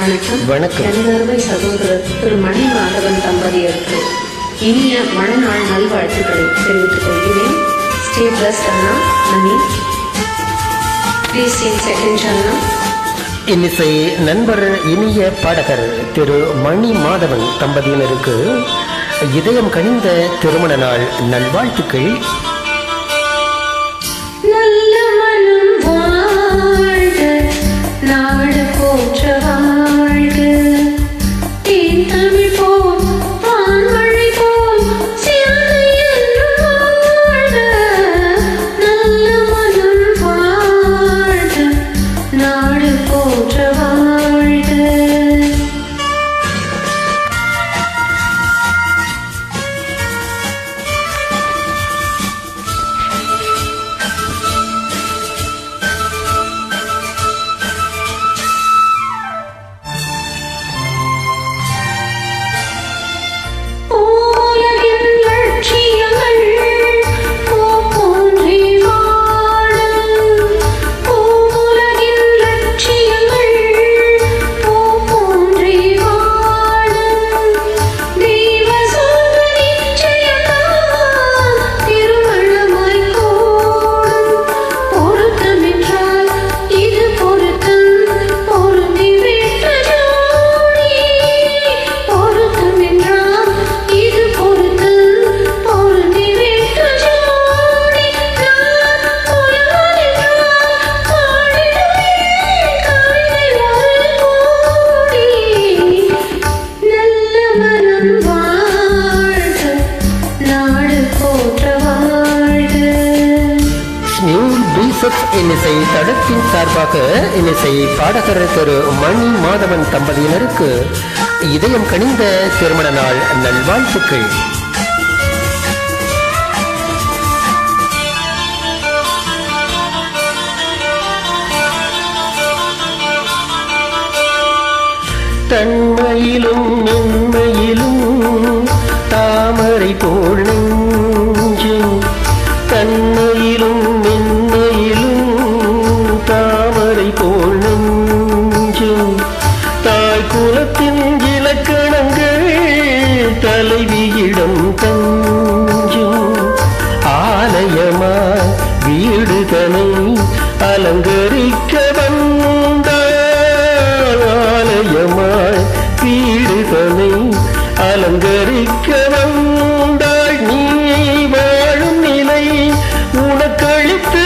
வணக்கம். எனதருமை சகோதரர் திரு மணி மாதவன் தம்பதியருக்கு இனிய மணநாள் நல்வாழ்த்துக்களை தெரிவித்துக் கொள்கிறேன். ஸ்டே பிளஸ்ட் அண்ணா. மணி ப்ளீஸ் சிங் செகண்ட் அண்ணா. இன்னிசை நண்பர் இனிய பாடகர் திரு மணி மாதவன் தம்பதியினருக்கு இதயம் கனிந்த திருமண நாள் நல்வாழ்த்துக்கள். நாடு போற்ற வாழ்க, தேன் தமிழ் போல் வான்மழை போல் சிறந்து என்றும் வாழ்க, நல்ல மனம் வாழ்க, நாடு போற்ற வாழ்க. இன்னிசை தடத்தின் சார்பாக இன்னிசை பாடகர் திரு மணி மாதவன் தம்பதியினருக்கு இதயம் கனிந்த திருமண நாள் நல்வாழ்த்துக்கள். தன்மையிலும் மென்மையிலும் தாமரை போல் நெஞ்சும், தன்மையிலும் மென்மையிலும் தாமரை போல் நெஞ்சும், தாய் குலத்தின் இலக்கணங்கள் தலைவியிடம் தஞ்சும், ஆலயமாய் வீடுதனை அலங்கரிக்க வந்தாள், ஆலயமாய் வீடுதனை அலங்கரிக்க வந்தாள், நீ வாழும் நிலை உனக்களித்து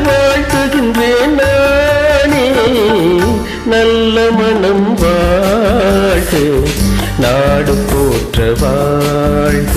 வாழ்த்துகின்றேன் நானே, நல்ல மனம் வாழ்க, நாடு போற்ற வாழ்க.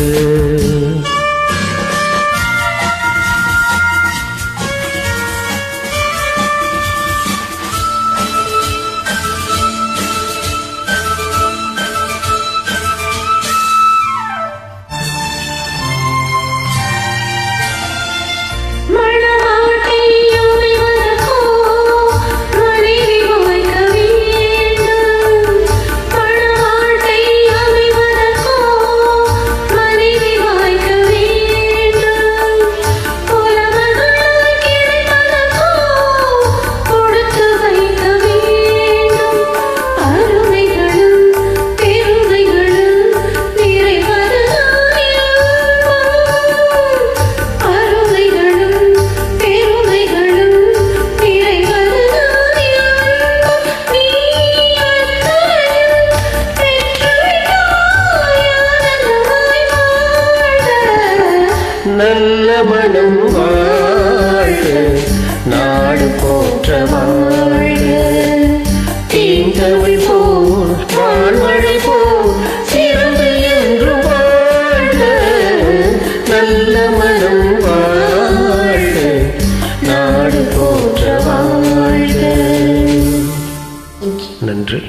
நல்ல மனம் வாழ்க, நாடு போற்ற வாழ்க, தேன் தமிழ் போல் வான்மழை போல் சிறந்து என்று வாழ்க, நல்ல மனம் வாழ்க, நாடு போற்ற வாழ்க. நன்றி.